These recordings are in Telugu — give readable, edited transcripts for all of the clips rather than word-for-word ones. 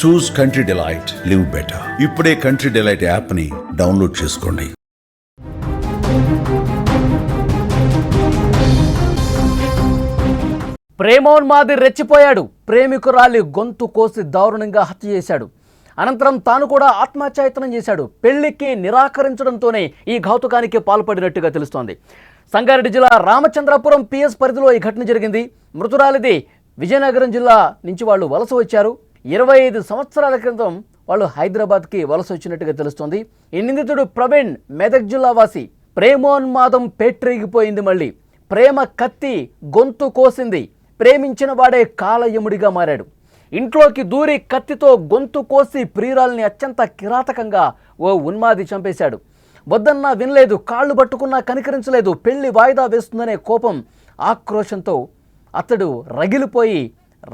చూస్ కంట్రీ డిలైట్, లివ్ బెటర్. ఇప్పుడే కంట్రీ డిలైట్ యాప్ని డౌన్లోడ్ చేసుకోండి. ప్రేమోన్మాది రెచ్చిపోయాడు. ప్రేమికురాలి గొంతు కోసి దారుణంగా హత్య చేశాడు. అనంతరం తాను కూడా ఆత్మహత్యాయత్నం చేశాడు. పెళ్లికి నిరాకరించడంతోనే ఈ ఘాతుకానికి పాల్పడినట్టుగా తెలుస్తోంది. సంగారెడ్డి జిల్లా రామచంద్రపురం పిఎస్ పరిధిలో ఈ ఘటన జరిగింది. మృతురాలిది విజయనగరం జిల్లా నుంచి వాళ్ళు వలస వచ్చారు. 25 సంవత్సరాల క్రితం వాళ్ళు హైదరాబాద్కి వలస వచ్చినట్టుగా తెలుస్తోంది. ఈ నిందితుడు ప్రవీణ్ మెదక్ జిల్లా వాసి. ప్రేమోన్మాదం పేట్రేగిపోయింది. మళ్ళీ ప్రేమ కత్తి గొంతు కోసింది. ప్రేమించిన వాడే కాలయముడిగా మారాడు. ఇంట్లోకి దూరి కత్తితో గొంతు కోసి ప్రియురాల్ని అత్యంత కిరాతకంగా ఓ ఉన్మాది చంపేశాడు. వద్దన్నా వినలేదు, కాళ్ళు పట్టుకున్నా కనికరించలేదు. పెళ్లి వాయిదా వేస్తుందనే కోపం, ఆక్రోశంతో అతడు రగిలిపోయి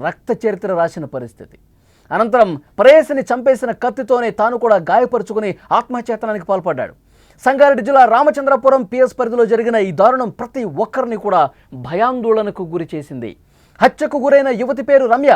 రక్త చరిత్ర రాసిన పరిస్థితి. అనంతరం ప్రేయసిని చంపేసిన కత్తితోనే తాను కూడా గాయపరుచుకుని ఆత్మహత్యాయత్నానికి పాల్పడ్డాడు. సంగారెడ్డి జిల్లా రామచంద్రపురం పిఎస్ పరిధిలో జరిగిన ఈ దారుణం ప్రతి ఒక్కరిని కూడా భయాందోళనకు గురి చేసింది. హత్యకు గురైన యువతి పేరు రమ్య.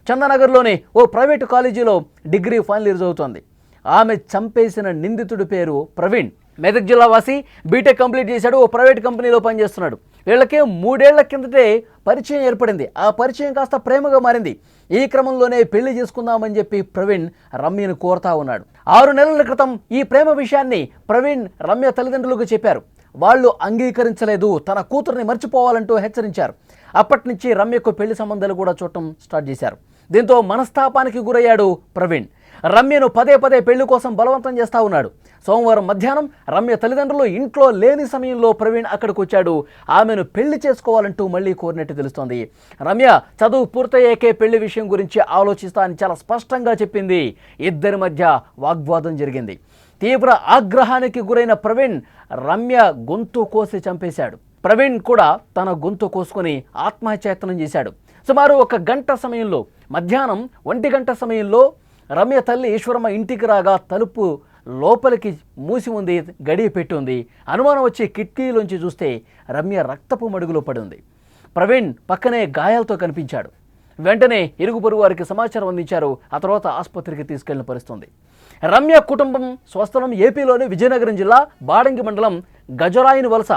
చందానగర్లోని ఓ ప్రైవేటు కాలేజీలో డిగ్రీ ఫైనల్ ఇయర్ చదువుతోంది. ఆమె చంపేసిన నిందితుడి పేరు ప్రవీణ్. మెదక్ జిల్లా వాసి, బీటెక్ కంప్లీట్ చేశాడు. ఓ ప్రైవేట్ కంపెనీలో పనిచేస్తున్నాడు. వీళ్ళకి 3 ఏళ్ల కిందటే పరిచయం ఏర్పడింది. ఆ పరిచయం కాస్త ప్రేమగా మారింది. ఈ క్రమంలోనే పెళ్లి చేసుకుందామని చెప్పి ప్రవీణ్ రమ్యను కోరుతా ఉన్నాడు. 6 నెలల క్రితం ఈ ప్రేమ విషయాన్ని ప్రవీణ్ రమ్య తల్లిదండ్రులకు చెప్పారు. వాళ్ళు అంగీకరించలేదు. తన కూతుర్ని మర్చిపోవాలంటూ హెచ్చరించారు. అప్పటి నుంచి రమ్యకు పెళ్లి సంబంధాలు కూడా చూడటం స్టార్ట్ చేశారు. దీంతో మనస్తాపానికి గురయ్యాడు ప్రవీణ్. రమ్యను పదే పెళ్లి కోసం బలవంతం చేస్తా ఉన్నాడు. సోమవారం మధ్యాహ్నం రమ్య తల్లిదండ్రులు ఇంట్లో లేని సమయంలో ప్రవీణ్ అక్కడికి వచ్చాడు. ఆమెను పెళ్లి చేసుకోవాలంటూ మళ్ళీ కోరినట్టు తెలుస్తోంది. రమ్య చదువు పూర్తయ్యాకే పెళ్లి విషయం గురించి ఆలోచిస్తా అని చాలా స్పష్టంగా చెప్పింది. ఇద్దరి మధ్య వాగ్వాదం జరిగింది. తీవ్ర ఆగ్రహానికి గురైన ప్రవీణ్ రమ్య గొంతు కోసి చంపేశాడు. ప్రవీణ్ కూడా తన గొంతు కోసుకొని ఆత్మహత్యాయత్నం చేశాడు. సుమారు 1 గంట సమయంలో, మధ్యాహ్నం 1 గంట సమయంలో రమ్య తల్లి ఈశ్వరమ్మ ఇంటికి రాగా తలుపు లోపలికి మూసి ఉంది, గడియ పెట్టి ఉంది. అనుమానం వచ్చి కిటికీలోంచి చూస్తే రమ్య రక్తపు మడుగులో పడి ఉంది. ప్రవీణ్ పక్కనే గాయాలతో కనిపించాడు. వెంటనే ఇరుగు పొరుగు వారికి సమాచారం అందించారు. ఆ తర్వాత ఆసుపత్రికి తీసుకెళ్లిన పరిస్థితుంది. రమ్య కుటుంబం స్వస్థలం ఏపీలోని విజయనగరం జిల్లా బాడంగి మండలం గజరాయిని వలస.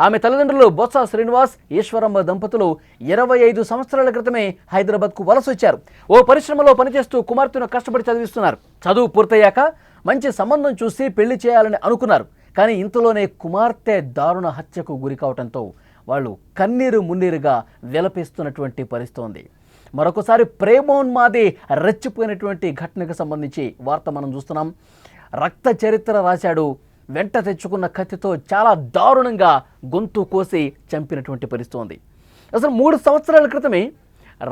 ఆమె తల్లిదండ్రులు బొత్స శ్రీనివాస్, ఈశ్వరమ్మ దంపతులు 25 సంవత్సరాల క్రితమే హైదరాబాద్కు వలస వచ్చారు. ఓ పరిశ్రమలో పనిచేస్తూ కుమార్తెను కష్టపడి చదివిస్తున్నారు. చదువు పూర్తయ్యాక మంచి సంబంధం చూసి పెళ్లి చేయాలని అనుకున్నారు. కానీ ఇంతలోనే కుమార్తె దారుణ హత్యకు గురి కావడంతో వాళ్ళు కన్నీరు మున్నీరుగా విలపిస్తున్నటువంటి పరిస్థితి. మరొకసారి ప్రేమోన్మాది రెచ్చిపోయినటువంటి ఘటనకు సంబంధించి వార్త మనం చూస్తున్నాం. రక్త చరిత్ర రాశాడు. వెంట తెచ్చుకున్న కత్తితో చాలా దారుణంగా గొంతు కోసి చంపినటువంటి పరిస్థితి ఉంది. అసలు 3 సంవత్సరాల క్రితమే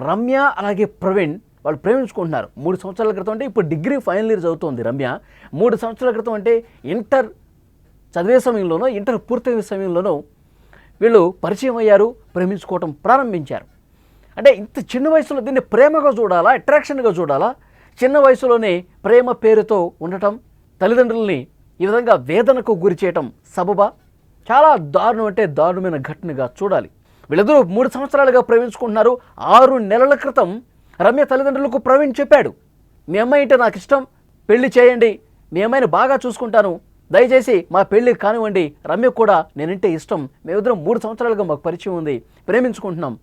రమ్య అలాగే ప్రవీణ్ వాళ్ళు ప్రేమించుకుంటున్నారు. 3 సంవత్సరాల క్రితం అంటే ఇప్పుడు డిగ్రీ ఫైనల్ ఇయర్ చదువుతోంది రమ్య. 3 సంవత్సరాల క్రితం అంటే ఇంటర్ చదివే సమయంలోనో, ఇంటర్ పూర్తయ్యే సమయంలోనో వీళ్ళు పరిచయం అయ్యారు, ప్రేమించుకోవటం ప్రారంభించారు. అంటే ఇంత చిన్న వయసులో దీన్ని ప్రేమగా చూడాలా, అట్రాక్షన్గా చూడాలా? చిన్న వయసులోనే ప్రేమ పేరుతో ఉండటం, తల్లిదండ్రుల్ని ఈ విధంగా వేదనకు గురి చేయటం సబబా? చాలా దారుణం, అంటే దారుణమైన ఘటనగా చూడాలి. వీళ్ళిద్దరూ 3 సంవత్సరాలుగా ప్రేమించుకుంటున్నారు. 6 నెలల క్రితం రమ్య తల్లిదండ్రులకు ప్రవీణ్ చెప్పాడు, మీ అమ్మాయి అంటే నాకు ఇష్టం, పెళ్లి చేయండి, మీ అమ్మాయిని బాగా చూసుకుంటాను, దయచేసి మా పెళ్లి కానివ్వండి, రమ్య కూడా నేనంటే ఇష్టం, మేమిద్దరం 3 సంవత్సరాలుగా మాకు పరిచయం ఉంది, ప్రేమించుకుంటున్నాం,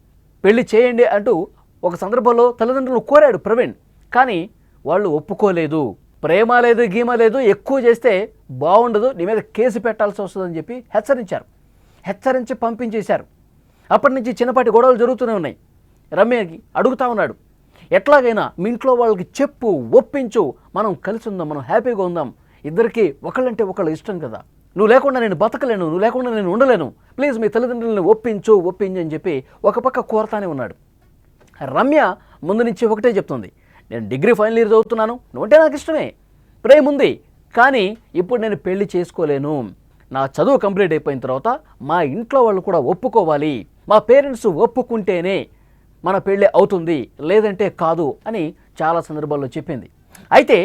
పెళ్లి చేయండి అంటూ ఒక సందర్భంలో తల్లిదండ్రులు కోరాడు ప్రవీణ్. కానీ వాళ్ళు ఒప్పుకోలేదు. ప్రేమ లేదు, గీమ లేదు, ఎక్కువ చేస్తే బాగుండదు, నీ మీద కేసు పెట్టాల్సి వస్తుందని చెప్పి హెచ్చరించి పంపించేశారు. అప్పటి నుంచి చిన్నపాటి గొడవలు జరుగుతూనే ఉన్నాయి. రమ్యకి అడుగుతా ఉన్నాడు, ఎట్లాగైనా మీ ఇంట్లో వాళ్ళకి చెప్పు, ఒప్పించు, మనం కలిసి ఉందాం, మనం హ్యాపీగా ఉందాం, ఇద్దరికి ఒకళ్ళంటే ఒకళ్ళు ఇష్టం కదా, నువ్వు లేకుండా నేను బతకలేను, నువ్వు లేకుండా నేను ఉండలేను, ప్లీజ్ మీ తల్లిదండ్రులను ఒప్పించు అని చెప్పి ఒక పక్క కోరతానే ఉన్నాడు. రమ్య ముందు నుంచి ఒకటే చెప్తుంది, నేను డిగ్రీ ఫైనల్ ఇయర్ చదువుతున్నాను, నువ్వంటే నాకు ఇష్టమే, ప్రేమ ఉంది, కానీ ఇప్పుడు నేను పెళ్లి చేసుకోలేను, నా చదువు కంప్లీట్ అయిపోయిన తర్వాత మా ఇంట్లో వాళ్ళు కూడా ఒప్పుకోవాలి, మా పేరెంట్స్ ఒప్పుకుంటేనే మన పెళ్ళి అవుతుంది, లేదంటే కాదు అని చాలా సందర్భాల్లో చెప్పింది. అయితే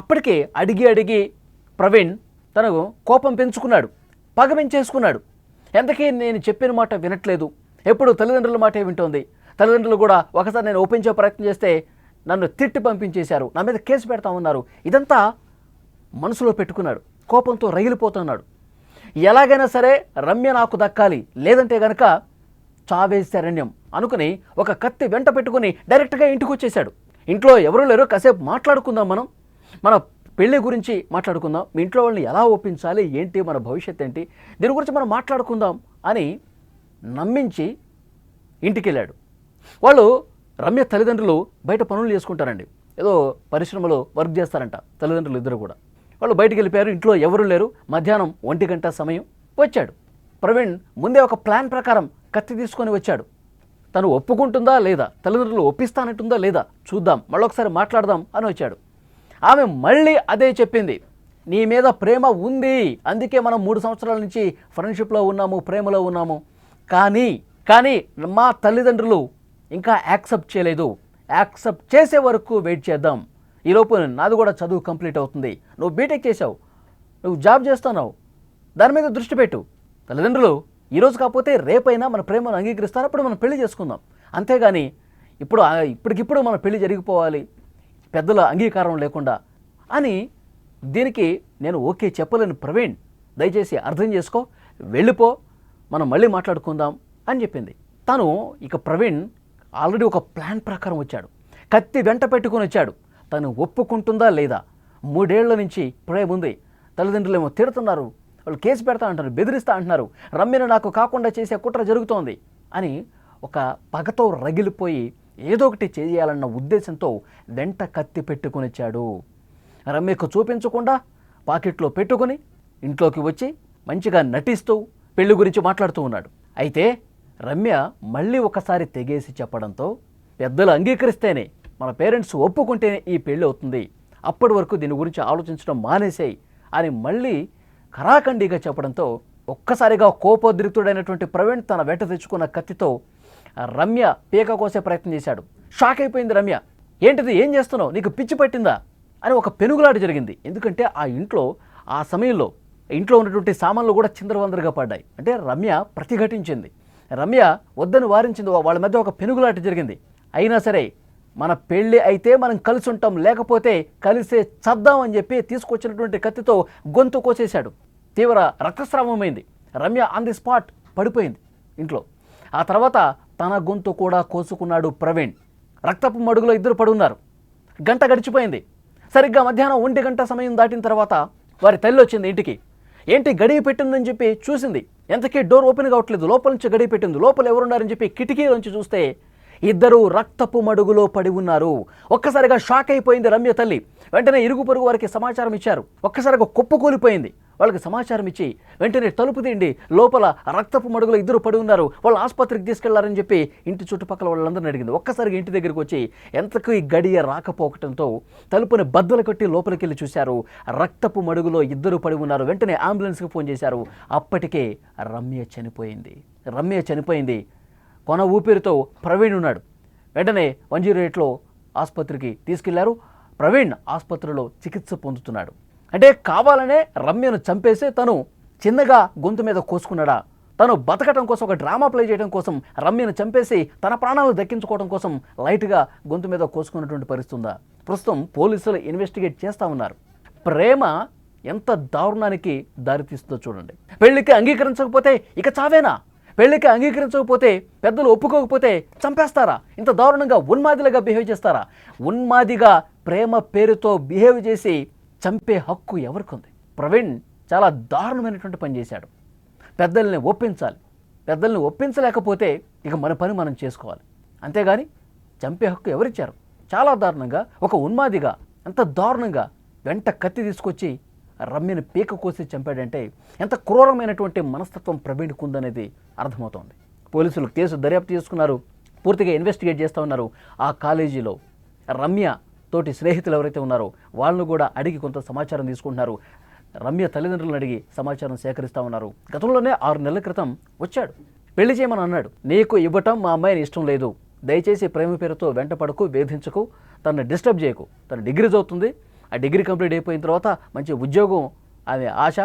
అప్పటికే అడిగి ప్రవీణ్ తనకు కోపం పెంచుకున్నాడు, పగ పెంచేసుకున్నాడు. ఎంతకీ నేను చెప్పిన మాట వినట్లేదు, ఎప్పుడు తల్లిదండ్రుల మాటే వింటోంది, తల్లిదండ్రులు కూడా ఒకసారి నేను ఒప్పించే ప్రయత్నం చేస్తే నన్ను తిట్టి పంపించేశారు, నా మీద కేసు పెడతామన్నారు. ఇదంతా మనసులో పెట్టుకున్నాడు, కోపంతో రగిలిపోతున్నాడు. ఎలాగైనా సరే రమ్య నాకు దక్కాలి, లేదంటే గనక చావే శరణ్యం అనుకుని ఒక కత్తి వెంట పెట్టుకుని డైరెక్ట్గా ఇంటికి వచ్చేసాడు. ఇంట్లో ఎవరూ లేరు, కాసేపు మాట్లాడుకుందాం, మన పెళ్లి గురించి మాట్లాడుకుందాం, మీ ఇంట్లో వాళ్ళని ఎలా ఒప్పించాలి, ఏంటి మన భవిష్యత్ ఏంటి, దీని గురించి మనం మాట్లాడుకుందాం అని నమ్మించి ఇంటికి వెళ్ళాడు. వాళ్ళు రమ్య తల్లిదండ్రులు బయట పనులు చేసుకుంటారండి, ఏదో పరిశ్రమలో వర్క్ చేస్తారంట తల్లిదండ్రులు ఇద్దరు కూడా. వాళ్ళు బయటికి వెళ్ళిపోయారు, ఇంట్లో ఎవరూ లేరు. మధ్యాహ్నం 1 గంట సమయం వచ్చాడు. ప్రవీణ్ ముందే ఒక ప్లాన్ ప్రకారం కత్తి తీసుకొని వచ్చాడు. తను ఒప్పుకుంటుందా లేదా, తల్లిదండ్రులు ఒప్పిస్తానంటుందా లేదా చూద్దాం, మళ్ళొకసారి మాట్లాడదాం అని వచ్చాడు. ఆమె మళ్ళీ అదే చెప్పింది, నీ మీద ప్రేమ ఉంది, అందుకే మనం 3 సంవత్సరాల నుంచి ఫ్రెండ్షిప్లో ఉన్నాము, ప్రేమలో ఉన్నాము, కానీ మా తల్లిదండ్రులు ఇంకా యాక్సెప్ట్ చేయలేదు, యాక్సెప్ట్ చేసే వరకు వెయిట్ చేద్దాం, ఈలోపు నాది కూడా చదువు కంప్లీట్ అవుతుంది, నువ్వు బీటెక్ చేసావు, నువ్వు జాబ్ చేస్తున్నావు, దాని మీద దృష్టి పెట్టు, తల్లిదండ్రులు ఈరోజు కాకపోతే రేపైనా మన ప్రేమను అంగీకరిస్తారు, అప్పుడు మనం పెళ్లి చేసుకుందాం, అంతేగాని ఇప్పటికిప్పుడు మన పెళ్లి జరిగిపోవాలి పెద్దల అంగీకారం లేకుండా అని దీనికి నేను ఓకే చెప్పలేను ప్రవీణ్, దయచేసి అర్థం చేసుకో, వెళ్ళిపో, మనం మళ్ళీ మాట్లాడుకుందాం అని చెప్పింది. తను ఇక ప్రవీణ్ ఆల్రెడీ ఒక ప్లాన్ ప్రకారం వచ్చాడు, కత్తి వెంట పెట్టుకుని వచ్చాడు. తను ఒప్పుకుంటుందా లేదా, 3 ఏళ్ల నుంచి ప్రేమ ఉంది, తల్లిదండ్రులు ఏమో తిడుతున్నారు, వాళ్ళు కేసు పెడతా అంటారు, బెదిరిస్తా అంటున్నారు, రమ్యను నాకు కాకుండా చేసే కుట్ర జరుగుతోంది అని ఒక పగతో రగిలిపోయి ఏదో ఒకటి చేయాలన్న ఉద్దేశంతో వెంట కత్తి పెట్టుకుని వచ్చాడు. రమ్యకు చూపించకుండా పాకెట్లో పెట్టుకుని ఇంట్లోకి వచ్చి మంచిగా నటిస్తూ పెళ్లి గురించి మాట్లాడుతూ ఉన్నాడు. అయితే రమ్య మళ్ళీ ఒకసారి తెగేసి చెప్పడంతో, పెద్దలు అంగీకరిస్తేనే, మన పేరెంట్స్ ఒప్పుకుంటేనే ఈ పెళ్ళి అవుతుంది, అప్పటి వరకు దీని గురించి ఆలోచించడం మానేసేయి అని మళ్ళీ ఖరాఖండిగా చెప్పడంతో ఒక్కసారిగా కోపోద్రిక్తుడైనటువంటి ప్రవీణ్ తన వెంట తెచ్చుకున్న కత్తితో రమ్య పీక కోసే ప్రయత్నం చేశాడు. షాక్ అయిపోయింది రమ్య. ఏంటిది, ఏం చేస్తున్నావు, నీకు పిచ్చి పట్టిందా అని ఒక పెనుగులాట జరిగింది. ఎందుకంటే ఆ ఇంట్లో ఆ సమయంలో ఇంట్లో ఉన్నటువంటి సామాన్లు కూడా చిందరవందరగా పడ్డాయి. అంటే రమ్య ప్రతిఘటించింది, రమ్య వద్దని వారించింది, వాళ్ళ మధ్య ఒక పెనుగులాట జరిగింది. అయినా సరే మన పెళ్ళి అయితే మనం కలిసి ఉంటాం, లేకపోతే కలిసే చద్దాం అని చెప్పి తీసుకొచ్చినటువంటి కత్తితో గొంతు కోసేశాడు. తీవ్ర రక్తస్రావమైంది. రమ్య ఆన్ ది స్పాట్ పడిపోయింది ఇంట్లో. ఆ తర్వాత తన గొంతు కూడా కోసుకున్నాడు ప్రవీణ్. రక్తపు మడుగులో ఇద్దరు పడున్నారు. గంట గడిచిపోయింది. సరిగ్గా మధ్యాహ్నం 1 గంట సమయం దాటిన తర్వాత వారి తల్లి వచ్చింది ఇంటికి. ఏంటి గడియ పెట్టిందని చెప్పి చూసింది. ఎంతకీ డోర్ ఓపెన్ కావట్లేదు, లోపల నుంచి గడియ పెట్టింది. లోపల ఎవరున్నారని చెప్పి కిటికీలోంచి చూస్తే ఇద్దరు రక్తపు మడుగులో పడి ఉన్నారు. ఒక్కసారిగా షాక్ అయిపోయింది రమ్య తల్లి. వెంటనే ఇరుగు పొరుగు వారికి సమాచారం ఇచ్చారు. ఒక్కసారిగా కుప్పకూలిపోయింది. వాళ్ళకి సమాచారం ఇచ్చి వెంటనే తలుపు తీయండి, లోపల రక్తపు మడుగులో ఇద్దరు పడి ఉన్నారు, వాళ్ళు ఆసుపత్రికి తీసుకెళ్లారని చెప్పి ఇంటి చుట్టుపక్కల వాళ్ళందరినీ అడిగింది. ఒక్కసారిగా ఇంటి దగ్గరికి వచ్చి ఎంతకు ఈ గడియ రాకపోవటంతో తలుపుని బద్దలు కొట్టి లోపలికి వెళ్ళి చూశారు. రక్తపు మడుగులో ఇద్దరు పడి ఉన్నారు. వెంటనే అంబులెన్స్కి ఫోన్ చేశారు. అప్పటికే రమ్య చనిపోయింది. కొన ఊపిరితో ప్రవీణ్ ఉన్నాడు. వెంటనే 108లో ఆసుపత్రికి తీసుకెళ్లారు. ప్రవీణ్ ఆసుపత్రిలో చికిత్స పొందుతున్నాడు. అంటే కావాలనే రమ్యను చంపేసి తను చిన్నగా గొంతు మీద కోసుకున్నాడా? తను బతకటం కోసం, ఒక డ్రామా ప్లే చేయడం కోసం రమ్యను చంపేసి తన ప్రాణాలు దక్కించుకోవడం కోసం లైట్గా గొంతు మీద కోసుకున్నటువంటి పరిస్థితి ఉందా? ప్రస్తుతం పోలీసులు ఇన్వెస్టిగేట్ చేస్తూ ఉన్నారు. ప్రేమ ఎంత దారుణానికి దారితీస్తుందో చూడండి. పెళ్లికి అంగీకరించకపోతే ఇక చావేనా? పెళ్లికి అంగీకరించకపోతే, పెద్దలు ఒప్పుకోకపోతే చంపేస్తారా? ఇంత దారుణంగా ఉన్మాదిలుగా బిహేవ్ చేస్తారా? ఉన్మాదిగా ప్రేమ పేరుతో బిహేవ్ చేసి చంపే హక్కు ఎవరికి ఉంది? ప్రవీణ్ చాలా దారుణమైనటువంటి పని చేశాడు. పెద్దల్ని ఒప్పించాలి. పెద్దల్ని ఒప్పించలేకపోతే ఇక మన పని మనం చేసుకోవాలి. అంతేగాని చంపే హక్కు ఎవరిచ్చారు? చాలా దారుణంగా ఒక ఉన్మాదిగా ఎంత దారుణంగా వెంట కత్తి తీసుకొచ్చి రమ్యని పీక కోసి చంపాడంటే ఎంత క్రూరమైనటువంటి మనస్తత్వం ప్రవీణ్కు ఉందనేది అర్థమవుతోంది. పోలీసులు కేసు దర్యాప్తు చేసుకున్నారు, పూర్తిగా ఇన్వెస్టిగేట్ చేస్తూ ఉన్నారు. ఆ కాలేజీలో రమ్య తోటి స్నేహితులు ఎవరైతే ఉన్నారో వాళ్ళను కూడా అడిగి కొంత సమాచారం తీసుకుంటున్నారు. రమ్య తల్లిదండ్రులను అడిగి సమాచారం సేకరిస్తూ ఉన్నారు. గతంలోనే 6 నెలల క్రితం వచ్చాడు, పెళ్లి చేయమని అన్నాడు. నీకు ఇవ్వటం మా అమ్మాయిని ఇష్టం లేదు, దయచేసి ప్రేమ పేరుతో వెంట పడకు, వేధించకు, తనని డిస్టర్బ్ చేయకు. తన డిగ్రీ చదువుతుంది, ఆ డిగ్రీ కంప్లీట్ అయిపోయిన తర్వాత మంచి ఉద్యోగం ఆమె ఆశ,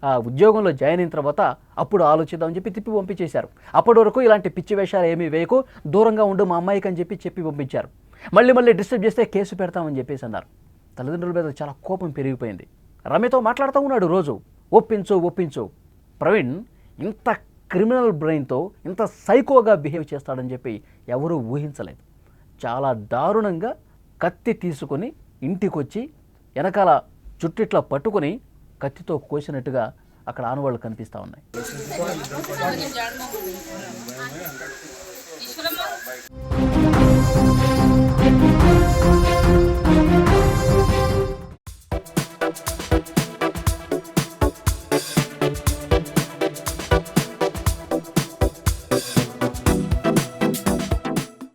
ఆ ఉద్యోగంలో జాయిన్ అయిన తర్వాత అప్పుడు ఆలోచిద్దామని చెప్పి తిప్పి పంపించేశారు. అప్పటి వరకు ఇలాంటి పిచ్చి వేషాలు ఏమీ వేయకు, దూరంగా ఉండు మా అమ్మాయికి అని చెప్పి పంపించారు. మళ్ళీ డిస్టర్బ్ చేస్తే కేసు పెడతామని చెప్పేసి అన్నారు. తల్లిదండ్రుల మీద చాలా కోపం పెరిగిపోయింది. రమ్యతో మాట్లాడుతూ ఉన్నాడు రోజు, ఒప్పించు. ప్రవీణ్ ఇంత క్రిమినల్ బ్రెయిన్తో ఇంత సైకోగా బిహేవ్ చేస్తాడని చెప్పి ఎవరూ ఊహించలేదు. చాలా దారుణంగా కత్తి తీసుకొని ఇంటికి వచ్చి వెనకాల చుట్టిట్లా పట్టుకొని కత్తితో కోసినట్టుగా అక్కడ ఆనవాళ్ళు కనిపిస్తూ ఉన్నాయి.